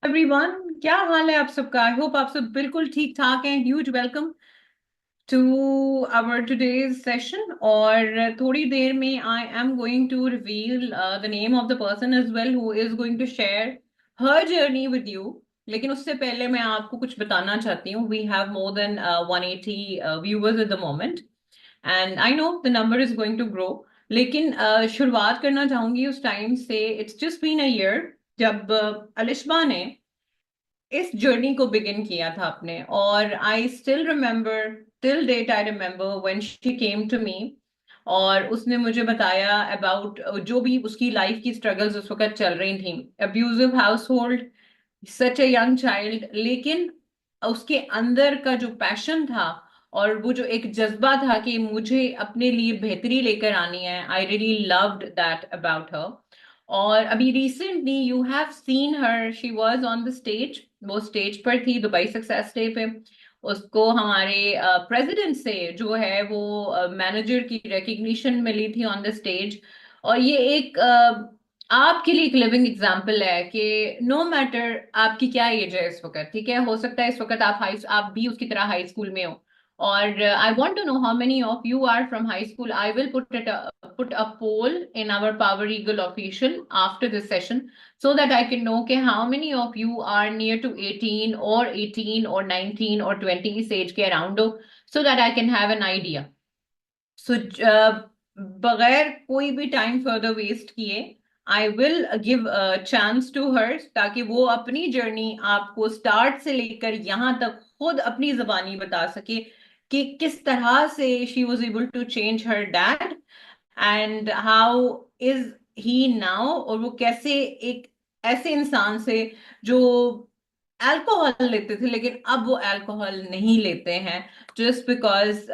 Everyone, क्या हाल है आप सबका? आई होप आप सब बिल्कुल ठीक ठाक हैं। Huge welcome to our today's session. और थोड़ी देर में I am going to reveal the name of the person as well who is going to share her journey with you. लेकिन उससे पहले मैं आपको कुछ बताना चाहती हूँ। We have more than 180 viewers at the moment, and I know the number is going to grow. लेकिन शुरुआत करना चाहूंगी उस टाइम से। It's just been a year जब अलिशबा ने इस जर्नी को बिगिन किया था अपने। और I still remember, till date I remember when she came to me और उसने मुझे बताया अबाउट जो भी उसकी लाइफ की स्ट्रगल्स उस वक्त चल रही थी। Abusive house hold, such a young child, लेकिन उसके अंदर का जो पैशन था और वो जो एक जज्बा था कि मुझे अपने लिए बेहतरी लेकर आनी है, I really loved that about her. और अभी recently you have seen her, she was on the stage. वो स्टेज पर थी दुबई सक्सेस डे पे। उसको हमारे प्रेसिडेंट से जो है वो मैनेजर की रिकग्निशन मिली थी ऑन द स्टेज। और ये एक आपके लिए एक लिविंग एग्जाम्पल है कि नो मैटर आपकी क्या एज है इस वक्त, ठीक है, हो सकता है इस वक्त आप भी उसकी तरह हाई स्कूल में हो। और I want to know how many of you are from high school. I will put a poll in our Power Eagle official after this session so that I can know कि how many of you are near to 18 or 19 or 20 इस age के around हो, so that I can have an idea. So बगैर कोई भी time further waste किए I will give chance to her, ताकि वो अपनी जर्नी आपको स्टार्ट से लेकर यहाँ तक खुद अपनी जबानी बता सके कि किस तरह से she was able to change her dad and how is he now. और वो कैसे एक ऐसे इंसान से जो अल्कोहल लेते थे लेकिन अब वो अल्कोहल नहीं लेते हैं, जस्ट बिकॉज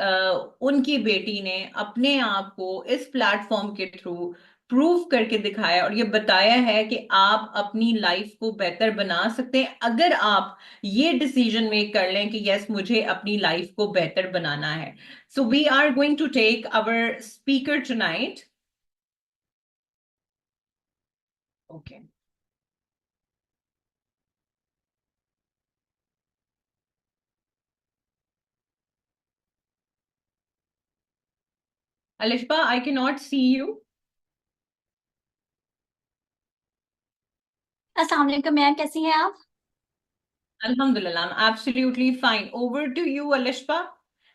उनकी बेटी ने अपने आप को इस प्लेटफॉर्म के थ्रू प्रूव करके दिखाया और ये बताया है कि आप अपनी लाइफ को बेहतर बना सकते हैं अगर आप ये डिसीजन मेक कर लें कि यस मुझे अपनी लाइफ को बेहतर बनाना है। So we are going to take our speaker tonight. Okay, Alishba, I cannot see you. अस्सलाम वालेकुम मैम, कैसी हैं आप? Alhamdulillah, I'm absolutely fine. Over to you, Alishba.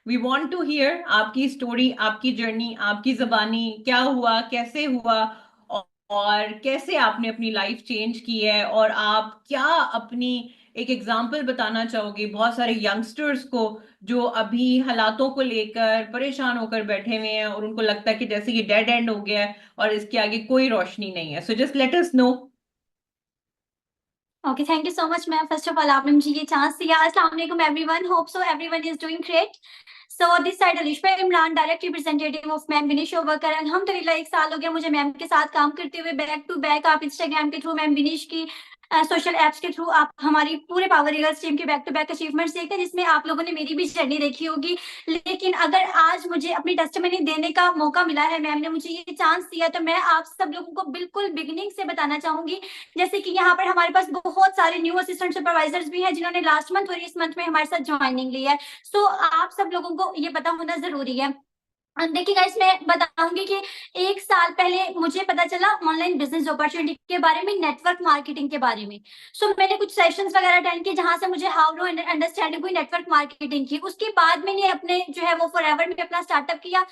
We want to hear आपकी स्टोरी, आपकी जर्नी, आपकी जबानी, क्या हुआ, कैसे हुआ, और कैसे आपने अपनी लाइफ चेंज की है। और आप क्या अपनी एक एग्जाम्पल बताना चाहोगे बहुत सारे यंगस्टर्स को जो अभी हालातों को लेकर परेशान होकर बैठे हुए हैं और उनको लगता है कि जैसे ये डेड एंड हो गया है और इसके आगे कोई रोशनी नहीं है। So just let us know. Okay, thank you so much ma'am. First of all आपने मुझे ये चांस दिया। अस्सलाम वालेकुम everyone, hope so everyone is doing great. So this side Alisha Imran, direct representative of ma'am Binish Overkar. अल्हम्दुलिल्लाह 1 साल हो गया मुझे मैम के साथ काम करते हुए। बैक टू बैक आप इंस्टाग्राम के थ्रू मैम बिनिश की सोशल एप्स के थ्रू आप हमारी पूरे पावर ईगल्स टीम के बैक टू बैक अचीवमेंट्स देखते हैं, जिसमें आप लोगों ने मेरी भी जर्नी देखी होगी। लेकिन अगर आज मुझे अपनी टेस्टिमनी देने का मौका मिला है, मैम ने मुझे ये चांस दिया, तो मैं आप सब लोगों को बिल्कुल बिगिनिंग से बताना चाहूंगी। जैसे कि यहाँ पर हमारे पास बहुत सारे न्यू असिस्टेंट सुपरवाइजर्स भी हैं जिन्होंने लास्ट मंथ और इस मंथ में हमारे साथ ज्वाइनिंग ली है। सो आप सब लोगों को ये पता होना जरूरी है। देखिए गाइस, मैं बताऊंगी कि 1 साल पहले मुझे पता चला ऑनलाइन बिजनेस अपॉर्चुनिटी के बारे में, नेटवर्क मार्केटिंग के बारे में। सो मैंने कुछ सेशंस वगैरह अटेंड किए जहां से मुझे हाउ टू अंडरस्टैंडिंग हुई नेटवर्क मार्केटिंग की। उसके बाद मैंने अपने जो है वो फॉरएवर में अपना स्टार्टअप किया।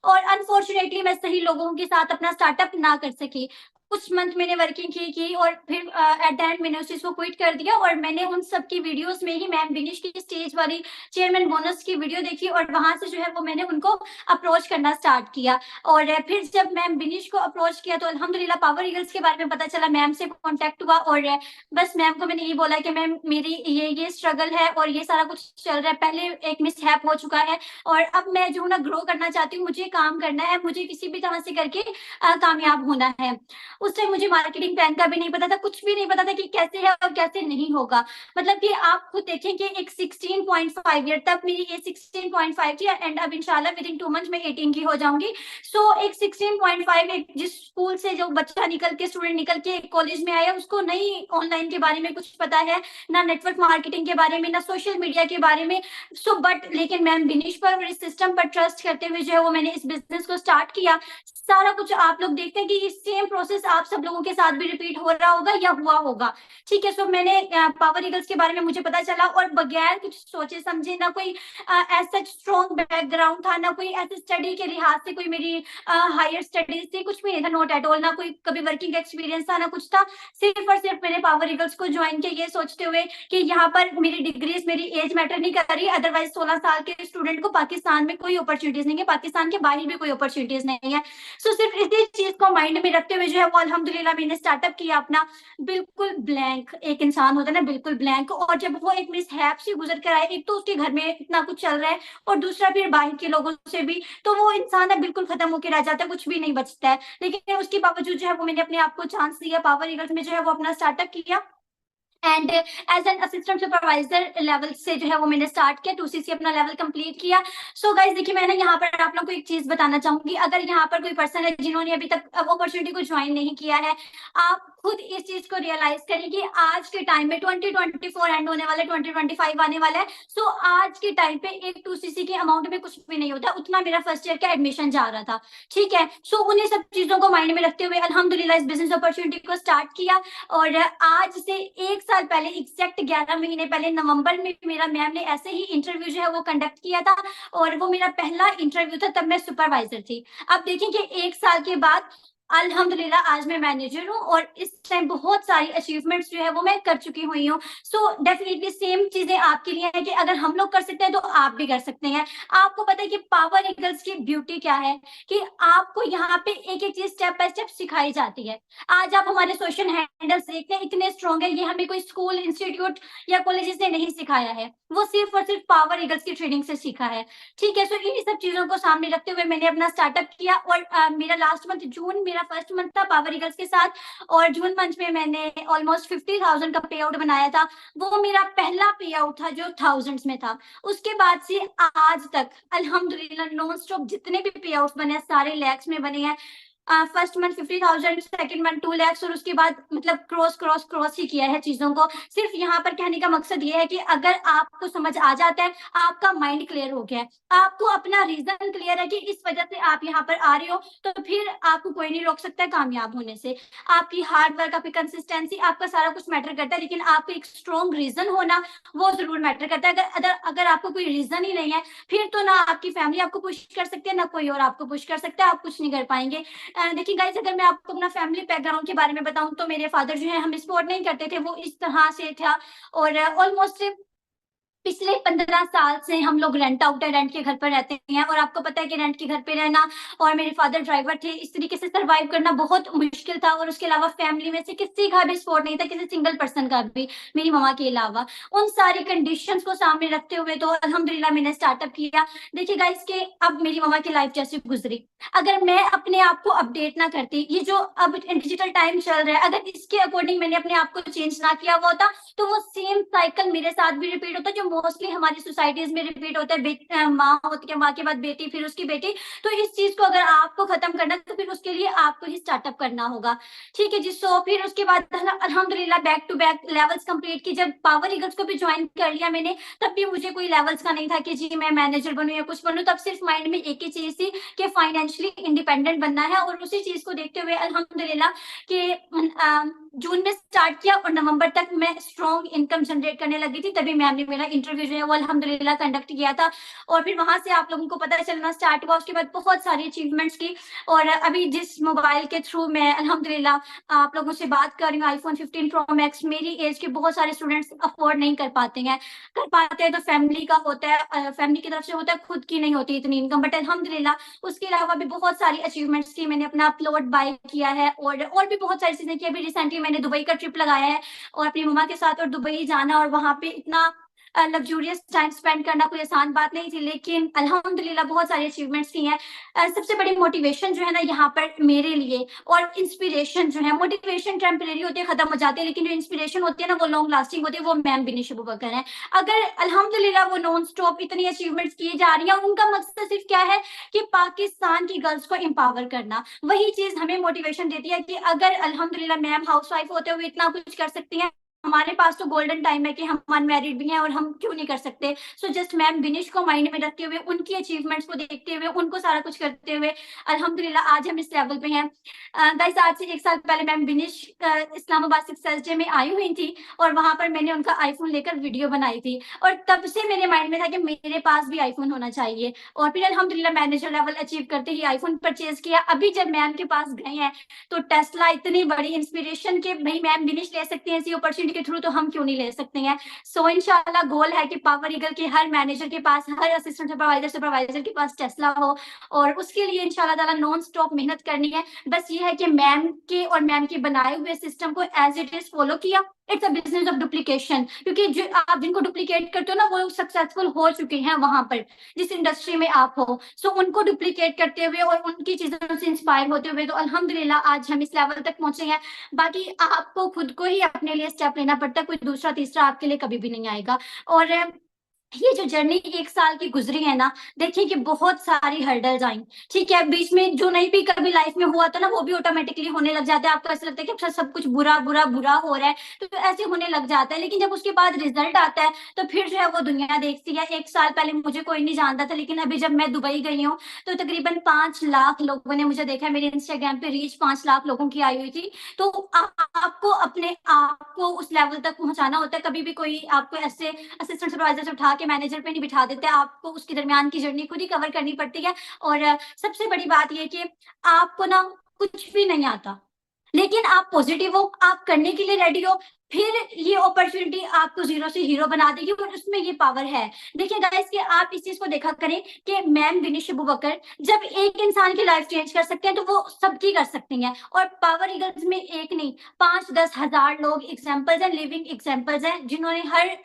और अनफॉर्चुनेटली मैं सही लोगों के साथ अपना स्टार्टअप ना कर सकी। कुछ मंथ मैंने वर्किंग की और फिर एट द एंड मैंने उस चीज को क्विट कर दिया। और मैंने उन सब की वीडियोस में ही मैम बिनिश की स्टेज वाली चेयरमैन बोनस की वीडियो देखी और वहां से जो है वो मैंने उनको अप्रोच करना स्टार्ट किया। और फिर जब मैम बिनिश को अप्रोच किया तो अल्हम्दुलिल्लाह पावर ईगल्स के बारे में पता चला, मैम से कॉन्टेक्ट हुआ। और बस मैम को मैंने ये बोला कि मैम मेरी ये स्ट्रगल है और ये सारा कुछ चल रहा है, पहले एक मिसहैप हो चुका है और अब मैं जो ना ग्रो करना चाहती हूँ, मुझे काम करना है, मुझे किसी भी तरह से करके कामयाब होना है। उस टाइम मुझे मार्केटिंग प्लान का भी नहीं पता था, कुछ भी नहीं पता था कि कैसे है और कैसे नहीं होगा। मतलब कि आप खुद देखें कि एक 16.5 ईयर तक मेरी एज 16.5 थी एंड अब इंशाल्लाह विद इन 2 मंथ में 18 की हो जाऊंगी। सो एक 16.5 एक जिस स्कूल से जो बच्चा निकल के स्टूडेंट निकल के कॉलेज में आया, उसको नहीं ऑनलाइन के बारे में कुछ पता है, ना नेटवर्क मार्केटिंग के बारे में, ना सोशल मीडिया के बारे में। सो बट लेकिन मैम बिनीश पर और इस सिस्टम पर ट्रस्ट करते हुए जो है वो मैंने इस बिजनेस को स्टार्ट किया। सारा कुछ आप लोग देखते हैं कि ये सेम प्रोसेस आप सब लोगों के साथ भी रिपीट हो रहा होगा या हुआ होगा। ठीक है, सो मैंने पावर ईगल्स के बारे में मुझे पता चला और बगैर कुछ सोचे समझे, ना कोई ऐसा स्ट्रॉन्ग बैकग्राउंड था, ना कोई ऐसे स्टडी के लिहाज से कोई मेरी हायर स्टडीज थी, कुछ भी नहीं था, नॉट एट ऑल, ना कोई कभी वर्किंग एक्सपीरियंस था, ना कुछ था। सिर्फ और सिर्फ मैंने पावर ईगल्स को ज्वाइन किया ये सोचते हुए कि यहाँ पर मेरी डिग्रीज, मेरी एज मैटर नहीं कर रही। अदरवाइज 16 साल के स्टूडेंट को पाकिस्तान में कोई अपॉर्चुनिटीज नहीं है, पाकिस्तान के बाहर भी कोई अपॉर्चुनिटीज नहीं है। सो सिर्फ इसी चीज को माइंड में रखते हुए जो है वो अल्हम्दुलिल्लाह मैंने स्टार्टअप किया अपना। बिल्कुल ब्लैंक एक इंसान होता है ना, बिल्कुल ब्लैंक। और जब वो एक मिसहैप से गुजर कर आए, एक तो उसके घर में इतना कुछ चल रहा है और दूसरा फिर बाहर के लोगों से भी, तो वो इंसान ना बिल्कुल खत्म होकर रह जाता है, कुछ भी नहीं बचता है। लेकिन उसके बावजूद जो है वो मैंने अपने आप को चांस दिया, पावर ईगल्स में जो है वो अपना स्टार्टअप किया and as an assistant supervisor level से जो है वो मैंने स्टार्ट किया, 2cc अपना लेवल कंप्लीट किया। सो गाइस देखिए, मैंने यहाँ पर आप लोग को एक चीज बताना चाहूंगी। अगर यहाँ पर कोई पर्सन है जिन्होंने अभी तक अपॉर्चुनिटी को ज्वाइन नहीं किया है, आप खुद इस चीज को रियलाइज करें कि आज के टाइम में 2024 एंड होने वाला है, 2025 आने वाला है। सो आज के टाइम पे एक 2cc के अमाउंट में कुछ भी नहीं होता, उतना मेरा फर्स्ट ईयर का एडमिशन जा रहा था। ठीक है, सो उन्हीं सब चीजों को माइंड में रखते हुए अल्हम्दुलिल्लाह इस बिजनेस अपॉर्चुनिटी को स्टार्ट किया। और आज से 1 साल पहले, एग्जैक्ट 11 महीने पहले नवंबर में मेरा मैम ने ऐसे ही इंटरव्यू जो है वो कंडक्ट किया था और वो मेरा पहला इंटरव्यू था, तब मैं सुपरवाइजर थी। अब देखिए कि 1 साल के बाद अल्हम्दुलिल्लाह आज मैं मैनेजर हूँ और इस टाइम बहुत सारी अचीवमेंट्स जो है वो मैं कर चुकी हुई हूँ। सो डेफिनेटली सेम चीजें आपके लिए है कि अगर हम लोग कर सकते हैं तो आप भी कर सकते हैं। आपको पता है कि पावर ईगल्स की ब्यूटी क्या है, कि आपको यहाँ पे एक एक चीज स्टेप बाय स्टेप सिखाई जाती है। आज आप हमारे सोशल हैंडल्स देखते हैं, इतने स्ट्रॉन्ग है, ये हमें कोई स्कूल, इंस्टीट्यूट या कॉलेजेस ने नहीं सिखाया है, वो सिर्फ और सिर्फ पावर ईगल्स की ट्रेनिंग से सीखा है। ठीक है, सो इन सब चीजों को सामने रखते हुए मैंने अपना स्टार्टअप किया और मेरा लास्ट मंथ जून मेरा फर्स्ट मंथ था पावर ईगल्स के साथ और जून मंथ में मैंने ऑलमोस्ट 50,000 का पे आउट बनाया था। वो मेरा पहला पे आउट था जो थाउजेंड्स में था। उसके बाद से आज तक अल्हम्दुलिल्लाह नॉन स्टॉप जितने भी पे आउट बने हैं सारे लैक्स में बने हैं। First month 50,000, second month 2 lakhs और उसके बाद मतलब क्रॉस ही किया है चीजों को। सिर्फ यहाँ पर कहने का मकसद ये है कि अगर आपको समझ आ जाता है, आपका माइंड क्लियर हो गया है, आपको अपना रीजन क्लियर है कि इस वजह से आप यहाँ पर आ रहे हो, तो फिर आपको कोई नहीं रोक सकता है कामयाब होने से। आपकी हार्ड वर्क, आपकी कंसिस्टेंसी, आपका सारा कुछ मैटर करता है, लेकिन आपको एक स्ट्रॉन्ग रीजन होना वो जरूर मैटर करता है। अगर आपको कोई रीजन ही नहीं है, फिर तो ना आपकी फैमिली आपको पुश कर सकती है, ना कोई और आपको पुश कर सकता है, आप कुछ नहीं कर पाएंगे। देखिए गाइस, अगर मैं आपको अपना फैमिली बैकग्राउंड के बारे में बताऊं तो मेरे फादर जो है हम स्पोर्ट नहीं करते थे, वो इस तरह से था। और ऑलमोस्ट पिछले 15 साल से हम लोग रेंट आउट है, रेंट के घर पर रहते हैं और आपको पता है कि रेंट के घर पे रहना और मेरे फादर ड्राइवर थे, इस तरीके से सरवाइव करना बहुत मुश्किल था। और उसके अलावा फैमिली में से किसी का भी सपोर्ट नहीं था, किसी सिंगल पर्सन का भी, मेरी मम्मा के अलावा। उन सारी कंडीशंस को सामने रखते हुए तो अल्हम्दुलिल्लाह मैंने स्टार्टअप किया। देखिए गाइस के अब मेरी मम्मा की लाइफ जैसे गुजरी, अगर मैं अपने आप को अपडेट ना करती, ये जो अब डिजिटल टाइम चल रहा है, अगर इसके अकॉर्डिंग मैंने अपने आप को चेंज ना किया हुआ होता, तो वो सेम साइकिल मेरे साथ भी रिपीट होता जो मोस्टली हमारी सोसाइटीज में रिपीट होता है। माँ होती है, माँ के बाद बेटी, फिर उसकी बेटी। तो इस चीज को अगर आपको खत्म करना है तो फिर उसके लिए आपको ही स्टार्टअप करना होगा। ठीक है जी। सो फिर उसके बाद अल्हम्दुलिल्लाह back to back levels complete की। जब पावर ईगल्स को भी ज्वाइन कर लिया मैंने, तब भी मुझे कोई लेवल्स का नहीं था कि जी मैं मैनेजर बनूं या कुछ बनूं। तब सिर्फ माइंड में एक ही चीज थी कि फाइनेंशियली इंडिपेंडेंट बनना है। और उसी चीज को देखते हुए अल्हम्दुलिल्लाह कि जून में स्टार्ट किया और नवंबर तक मैं स्ट्रॉन्ग इनकम जनरेट करने लगी थी। तभी मैम ने मेरा इंटरव्यू जो है वो अल्हम्दुलिल्लाह कंडक्ट किया था और फिर वहां से आप लोगों को पता चलना स्टार्ट हुआ। उसके बाद बहुत सारी अचीवमेंट्स की और अभी जिस मोबाइल के थ्रू मैं अल्हम्दुलिल्लाह आप लोगों से बात कर रही हूँ, आईफोन 15 प्रो मैक्स, मेरी एज के बहुत सारे स्टूडेंट्स अफोर्ड नहीं कर पाते हैं। तो फैमिली का होता है, फैमिली की तरफ से होता है, खुद की नहीं होती इतनी इनकम। बट अल्हम्दुलिल्लाह उसके अलावा भी बहुत सारी अचीवमेंट्स की। मैंने अपना प्लॉट बाय किया है और भी बहुत सारी चीजें की। अभी रिसेंटली मैंने दुबई का ट्रिप लगाया है और अपनी मम्मा के साथ और दुबई जाना और वहां पे इतना लग्जूरियस टाइम स्पेंड करना कोई आसान बात नहीं थी, लेकिन अल्हम्दुलिल्लाह बहुत सारी अचीवमेंट्स की हैं। सबसे बड़ी मोटिवेशन जो है ना यहाँ पर मेरे लिए, और इंस्पिरेशन जो है, मोटिवेशन टेम्परेरी होती है, खत्म हो जाती है, लेकिन जो इंस्पिरेशन होती है ना वो लॉन्ग लास्टिंग होती है, वो मैम बिनिश अबू बकर है। अगर अल्हम्दुलिल्लाह वो नॉन स्टॉप इतनी अचीवमेंट्स की जा रही है, उनका मकसद सिर्फ क्या है कि पाकिस्तान की गर्ल्स को एम्पावर करना। वही चीज हमें मोटिवेशन देती है कि अगर अल्हम्दुलिल्लाह मैम हाउसवाइफ होते हुए इतना कुछ कर सकती हैं, हमारे पास तो गोल्डन टाइम है कि हम अनमैरिड भी हैं और हम क्यों नहीं कर सकते। सो जस्ट मैम बिनिश को माइंड में रखते हुए, उनकी अचीवमेंट्स को देखते हुए, उनको सारा कुछ करते हुए अल्हम्दुलिल्लाह आज हम इस लेवल पे हैं। गाइस आज से 1 साल पहले मैम बिनिश इस्लामाबाद सक्सेस डे में आई हुई थी, और वहां पर मैंने उनका आईफोन लेकर वीडियो बनाई थी, और तब से मेरे माइंड में था कि मेरे पास भी आईफोन होना चाहिए। और फिर अल्हम्दुलिल्लाह मैनेजर लेवल अचीव करते ही आईफोन परचेज किया। अभी जब मैम के पास गए हैं तो टेस्ला इतनी बड़ी इंस्पिरेशन के भाई मैम बिनिश ले सकते हैं ऐसी अपॉर्चुनिटी के थ्रू, तो हम क्यों नहीं ले सकते हैं। सो इंशाल्लाह गोल है कि पावर ईगल के हर मैनेजर के पास, हर असिस्टेंट सुपरवाइजर के पास टेस्ला हो, और उसके लिए इंशाल्लाह ताला नॉन स्टॉप मेहनत करनी है। बस ये है कि मैम के और मैम के बनाए हुए सिस्टम को एज इट इज फॉलो किया। It's a business of duplication, क्योंकि जो आप जिनको डुप्लीकेट करते हो ना वो सक्सेसफुल हो चुके हैं वहां पर जिस इंडस्ट्री में आप हो। सो उनको डुप्लीकेट करते हुए और उनकी चीजों से इंस्पायर होते हुए तो अल्हम्दुलिल्लाह आज हम इस लेवल तक पहुंचे हैं। बाकी आपको खुद को ही अपने लिए स्टेप लेना पड़ता है, कोई दूसरा तीसरा आपके लिए कभी भी नहीं आएगा। और ये जो जर्नी 1 साल की गुजरी है ना, देखिए कि बहुत सारी हर्डल्स आई, ठीक है, बीच में जो नहीं भी कभी लाइफ में हुआ था ना वो भी ऑटोमेटिकली होने लग जाता है। आपको ऐसा लगता है कि अच्छा सब कुछ बुरा बुरा बुरा हो रहा है, तो ऐसे होने लग जाता है। लेकिन जब उसके बाद रिजल्ट आता है तो फिर जो है वो दुनिया देखती है। 1 साल पहले मुझे कोई नहीं जानता था, लेकिन अभी जब मैं दुबई गई हूँ तो तकरीबन 5 लाख लोगों ने मुझे देखा है। मेरे इंस्टाग्राम पे रीच 5 लाख लोगों की आई हुई थी। तो आपको अपने आप को उस लेवल तक पहुंचाना होता है। कभी भी कोई आपको ऐसे असिस्टेंट सुपरवाइजर से उठा के मैनेजर पे नहीं बिठा देते, आपको उसके दरमियान की जर्नी खुद ही कवर करनी पड़ती है। और सबसे बड़ी बात यह कि आपको ना कुछ भी नहीं आता, लेकिन आप पॉजिटिव हो, आप करने के लिए रेडी हो, फिर ये अपॉर्चुनिटी आपको जीरो से हीरो बना देगी, और उसमें ये पावर है। देखिए गाइस कि आप इस चीज को देखा करें कि मैम बिनिश अबू बकर जब एक इंसान की लाइफ चेंज कर सकते हैं तो वो सबकी कर सकती हैं। और पावर ईगल्स में एक नहीं 5-10 हजार लोग एग्जाम्पल्स हैं, लिविंग एग्जाम्पल्स हैं, जिन्होंने हर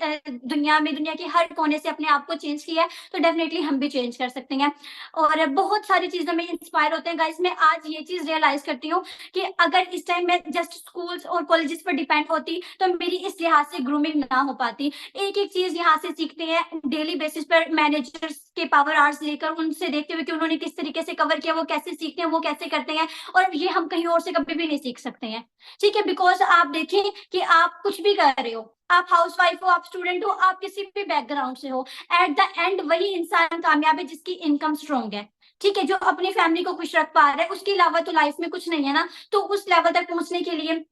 दुनिया के हर कोने से अपने आप को चेंज किया है। तो डेफिनेटली हम भी चेंज कर सकते हैं, और बहुत सारी चीजों में इंस्पायर होते हैं। गाइस मैं आज ये चीज रियलाइज करती हूँ कि अगर इस टाइम मैं जस्ट स्कूल्स और कॉलेजेस पर डिपेंड होती तो मेरी इस लिहाज से ग्रूमिंग ना हो पाती। एक एक चीज यहाँ से सीखते हैं डेली बेसिस पर, मैनेजर्स के पावर आवर्स लेकर उनसे देखते हुए कि उन्होंने किस तरीके से कवर किया, वो कैसे सीखते हैं, वो कैसे करते हैं, और ये हम कहीं और से कभी भी नहीं सीख सकते हैं। ठीक है, बिकॉज आप देखें कि आप कुछ भी कर रहे हो, आप हाउसवाइफ हो, आप स्टूडेंट हो, आप किसी भी बैकग्राउंड से हो, एट द एंड वही इंसान कामयाब है जिसकी इनकम स्ट्रॉन्ग है। ठीक है, जो अपनी फैमिली को खुश रख पा रहा है, उसके अलावा तो लाइफ में कुछ नहीं है ना। तो उस लेवल तक पहुंचने के लिए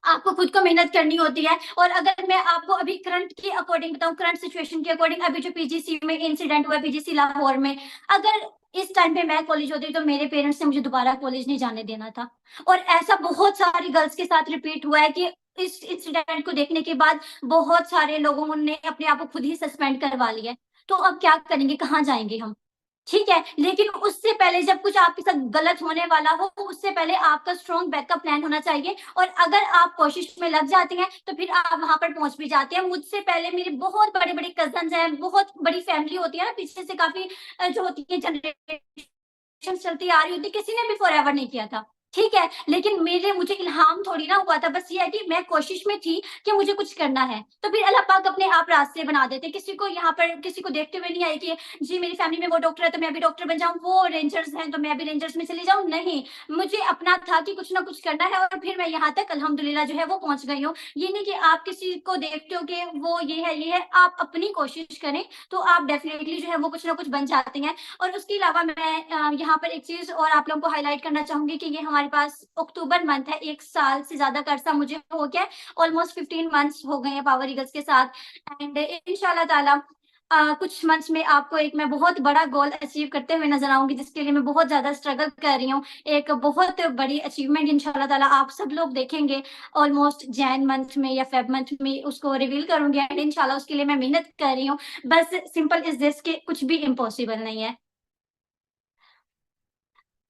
आपको खुद को मेहनत करनी होती है। और अगर मैं आपको अभी करंट के अकॉर्डिंग बताऊं, करंट सिचुएशन के अकॉर्डिंग, अभी जो पीजीसी में इंसिडेंट हुआ, पीजीसी लाहौर में, अगर इस टाइम पे मैं कॉलेज होती तो मेरे पेरेंट्स ने मुझे दोबारा कॉलेज नहीं जाने देना था। और ऐसा बहुत सारी गर्ल्स के साथ रिपीट हुआ है कि इस इंसिडेंट को देखने के बाद बहुत सारे लोगों ने अपने आप को खुद ही सस्पेंड करवा लिया। तो अब क्या करेंगे, कहाँ जाएंगे हम। ठीक है, लेकिन उससे पहले जब कुछ आपके साथ गलत होने वाला हो, उससे पहले आपका स्ट्रॉन्ग बैकअप प्लान होना चाहिए। और अगर आप कोशिश में लग जाते हैं तो फिर आप वहां पर पहुंच भी जाते हैं। मुझसे पहले मेरे बहुत बड़े बड़े कजन हैं, बहुत बड़ी फैमिली होती है ना पीछे से, काफी जो होती है जनरेशन चलती आ रही होती, किसी ने भी फॉर एवर नहीं किया था। ठीक है, लेकिन मुझे इल्हाम थोड़ी ना हुआ था, बस ये है कि मैं कोशिश में थी कि मुझे कुछ करना है, तो फिर अल्लाह पाक अपने आप रास्ते बना देते। किसी को यहाँ पर किसी को देखते हुए नहीं आई कि जी मेरी फैमिली में वो डॉक्टर है तो मैं भी डॉक्टर बन जाऊं, वो रेंजर्स हैं तो मैं भी रेंजर्स में चली जाऊं। नहीं, मुझे अपना था कि कुछ ना कुछ करना है, और फिर मैं यहाँ तक अल्हम्दुलिल्लाह जो है वो पहुंच गई हूँ। ये नहीं कि आप किसी को देखते हो कि वो ये है, आप अपनी कोशिश करें तो आप डेफिनेटली जो है वो कुछ ना कुछ बन जाते हैं। और उसके अलावा मैं यहाँ पर एक चीज और आप लोगों को हाईलाइट करना चाहूंगी कि ये हमारे पास अक्टूबर मंथ है, 1 साल से ज्यादा का अरसा मुझे हो गया, ऑलमोस्ट 15 मंथ्स हो गए हैं पावर ईगल्स के साथ। एंड इंशाल्लाह ताला कुछ मंथ्स में आपको एक मैं बहुत बड़ा गोल अचीव करते हुए नजर आऊंगी, जिसके लिए मैं बहुत ज्यादा स्ट्रगल कर रही हूँ। एक बहुत बड़ी अचीवमेंट इंशाल्लाह ताला आप सब लोग देखेंगे ऑलमोस्ट जैन मंथ में या फेब मंथ में, उसको रिवील करूंगी। एंड इंशाल्लाह उसके लिए मैं मेहनत कर रही हूँ। बस सिंपल इज दिस कि कुछ भी इम्पॉसिबल नहीं है।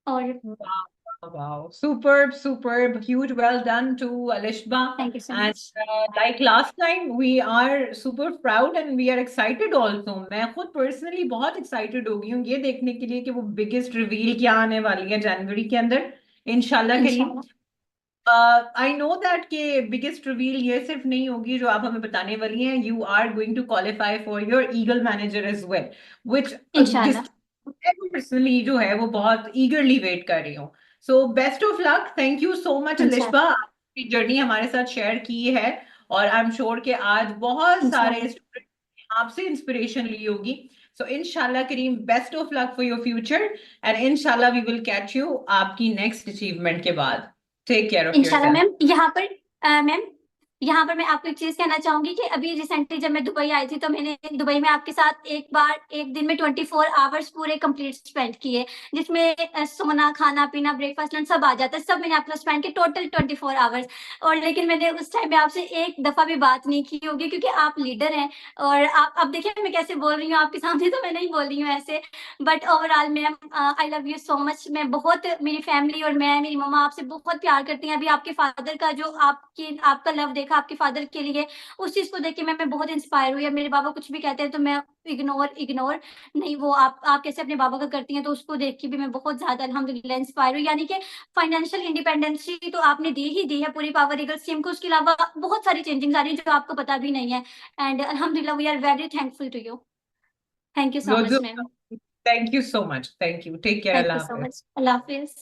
और वाह, Wow, superb, superb. Huge well done to Alishba. Thank you so And much. like last time, we are super proud and we are excited also. मैं खुद personally बहुत excited हो गई हूँ ये देखने के लिए कि वो biggest reveal क्या आने वाली है जनवरी के अंदर, इंशाल्लाह करीम। इंशाल्लाह। आई नो दैट के बिगेस्ट रिवील ये सिर्फ नहीं होगी जो आप हमें बताने वाली हैं, you are going to qualify for your eagle manager as well, which इंशाल्लाह। पर्सनली जो है वो बहुत ईगरली वेट कर रही हूँ। So best of luck, thank you so much इंशाल्लाह। अलिशबा, आपकी जर्नी हमारे साथ शेयर की है और आई एम श्योर कि आज बहुत सारे इंशाल्लाह। स्टूडेंट आपसे इंस्पिरेशन ली होगी। सो इंशाल्लाह Karim, best of luck for your future and इंशाल्लाह वी विल कैच यू आपकी नेक्स्ट अचीवमेंट के बाद। टेक केयर ऑफ इंशाल्लाह योरसेल्फ। मैम। मैम यहाँ पर मैं आपको एक चीज कहना चाहूंगी कि अभी रिसेंटली जब मैं दुबई आई थी तो मैंने दुबई में आपके साथ एक दिन में 24 आवर्स पूरे कंप्लीट स्पेंड किए, जिसमें सोना, खाना, पीना, ब्रेकफास्ट, लंच सब आ जाता है, सब मैंने आपके साथ स्पेंड किए टोटल 24 आवर्स। और लेकिन मैंने उस टाइम में आपसे एक दफा भी बात नहीं की होगी क्योंकि आप लीडर हैं। और आप अब देखिए मैं कैसे बोल रही हूँ आपके सामने, तो मैं नहीं बोल रही हूँ ऐसे। But overall ma'am, I love you so much. मैं बहुत, मेरी फैमिली और मैं, मेरी मम्मा आपसे बहुत प्यार करती हैं। अभी आपके फादर का जो आपका लव देखा आपके फादर के लिए, उस चीज को देख के मैं बहुत इंस्पायर हुई। मेरे बाबा कुछ भी कहते हैं तो मैं इग्नोर नहीं, वो आप कैसे अपने बाबा का करती हैं, तो उसको देख के भी मैं बहुत ज्यादा अल्हम्दुलिल्लाह इंस्पायर हुई। यानी कि फाइनेंशियल इंडिपेंडेंसी तो आपने दी ही दी है पूरी पावर ईगल स्कीम को, उसके अलावा बहुत सारी चेंजिंग आ रही है जो आपको पता भी नहीं है। एंड अल्हम्दुलिल्लाह we are very thankful to you. Thank you so much ma'am. Thank you so much. Thank you. Take care. Thank you Allah so Hafiz. Much. अल्लाह हाफिज।